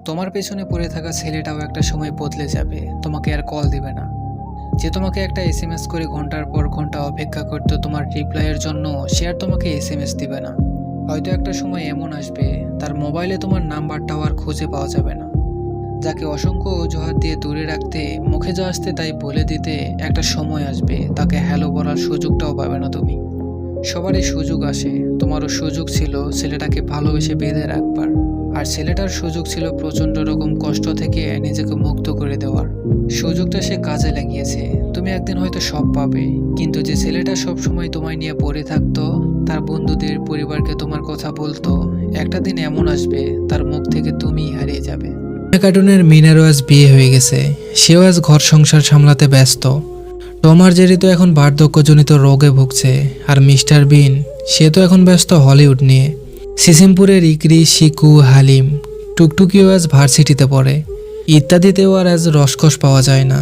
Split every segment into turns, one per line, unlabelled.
তোমার পেছনে পড়ে থাকা ছেলেটাও একটা সময় বদলে যাবে, তোমাকে আর কল দিবে না। যে তোমাকে একটা এসএমএস করে ঘন্টার পর ঘন্টা অপেক্ষা করতো তোমার রিপ্লাইয়ের জন্য, সে আর তোমাকে এসএমএস দিবে না। হয়তো একটা সময় এমন আসবে তার মোবাইলে তোমার নাম্বারটাও আর খুঁজে পাওয়া যাবে না। যাকে অসংখ্য অজুহাত দিয়ে দূরে রাখতে, মুখে যা আসতে তাই বলে দিতে, একটা সময় আসবে তাকে হ্যালো বলার সুযোগটাও পাবে না তুমি। সবারই সুযোগ আসে, তোমারও সুযোগ ছিল ছেলেটাকে ভালোবেসে বেঁধে রাখবার। আর ছেলেটার সুযোগ ছিল প্রচণ্ড রকম কষ্ট থেকে নিজেকে মুক্ত করে দেওয়ার। সুযোগটা সে কাজে লাগিয়েছে। তুমি একদিন হয়তো সব পাবে, কিন্তু যে ছেলেটা সব সময় তোমায় নিয়ে পড়ে থাকতো, তার বন্ধুদের পরিবারকে তোমার কথা বলতো, একটা দিন এমন আসবে তার মুখ থেকে তুমিই হারিয়ে যাবে। কার্টুনের মিনারও আজ বিয়ে হয়ে গেছে, সেও আজ ঘর সংসার সামলাতে ব্যস্ত। টম আর জেরি তো এখন বার্ধক্যজনিত রোগে ভুগছে, আর মিস্টার বিন সে তো এখন ব্যস্ত হলিউড নিয়ে। সিসিমপুরের ইকরি, শিকু, হালিম, টুকটুকিও আজ ভার্সিটিতে পড়ে। ইত্যাদিতেও আর আজ রসকস পাওয়া যায় না।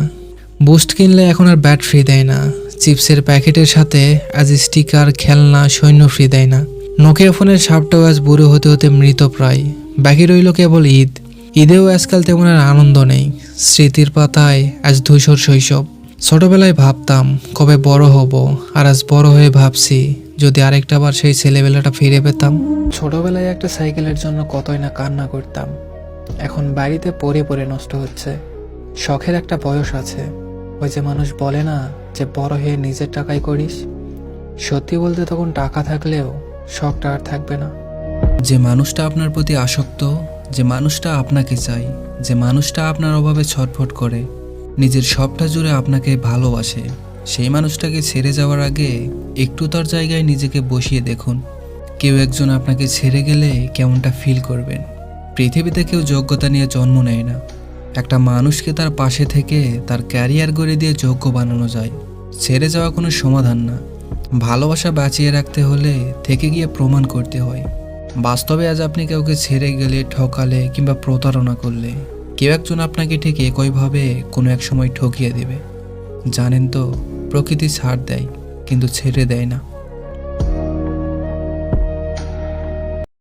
বুস্ট কিনলে এখন আর ব্যাট ফ্রি দেয় না। চিপসের প্যাকেটের সাথে আজ স্টিকার, খেলনা, সৈন্য ফ্রি দেয় না। নোকিয়া ফোনের সাপটাও আজ বুড়ো হতে হতে মৃতপ্রায়। বাকি রইল কেবল ঈদ। ঈদেও আজকাল তেমন আর আনন্দ নেই। স্মৃতির পাতায় আজ ধূসর শৈশব। ছোটবেলায় ভাবতাম কবে বড় হব, আর আজ বড় হয়ে ভাবছি যদি আরেকটা বার সেই ছেলেবেলাটা ফিরে পেতাম। ছোটবেলায় একটা সাইকেলের জন্য কতই না কান্না করতাম, এখন বাড়িতে পড়ে পড়ে নষ্ট হচ্ছে। শখের একটা বয়স আছে, ওই যে মানুষ বলে না যে বড় হয়ে নিজের টাকাই করিস। সত্যি বলতে তখন টাকা থাকলেও শখটা আর থাকবে না।
যে মানুষটা আপনার প্রতি আসক্ত, যে মানুষটা আপনাকে চাই, যে মানুষটা আপনার অভাবে ছটফট করে, নিজের সবটা জুড়ে আপনাকে ভালোবাসে, সেই মানুষটাকে ছেড়ে যাওয়ার আগে একটু তার জায়গায় নিজেকে বসিয়ে দেখুন। কেউ একজন আপনাকে ছেড়ে গেলে কেমনটা ফিল করবেন। পৃথিবীতে কেউ যোগ্যতা নিয়ে জন্ম নেয় না। একটা মানুষকে তার পাশে থেকে তার ক্যারিয়ার গড়ে দিয়ে যোগ্য বানানো যায়। ছেড়ে যাওয়া কোনো সমাধান না। ভালোবাসা বাঁচিয়ে রাখতে হলে থেকে গিয়ে প্রমাণ করতে হয়। বাস্তবে আজ আপনি কাউকে ছেড়ে গেলে, ঠকালে কিংবা প্রতারণা করলে, কেউ একজন আপনাকে ঠিক একইভাবে কোনো এক সময় ঠকিয়ে দেবে। জানেন তো, প্রকৃতি ছাড় দেয় কিন্তু ছেড়ে দেয় না।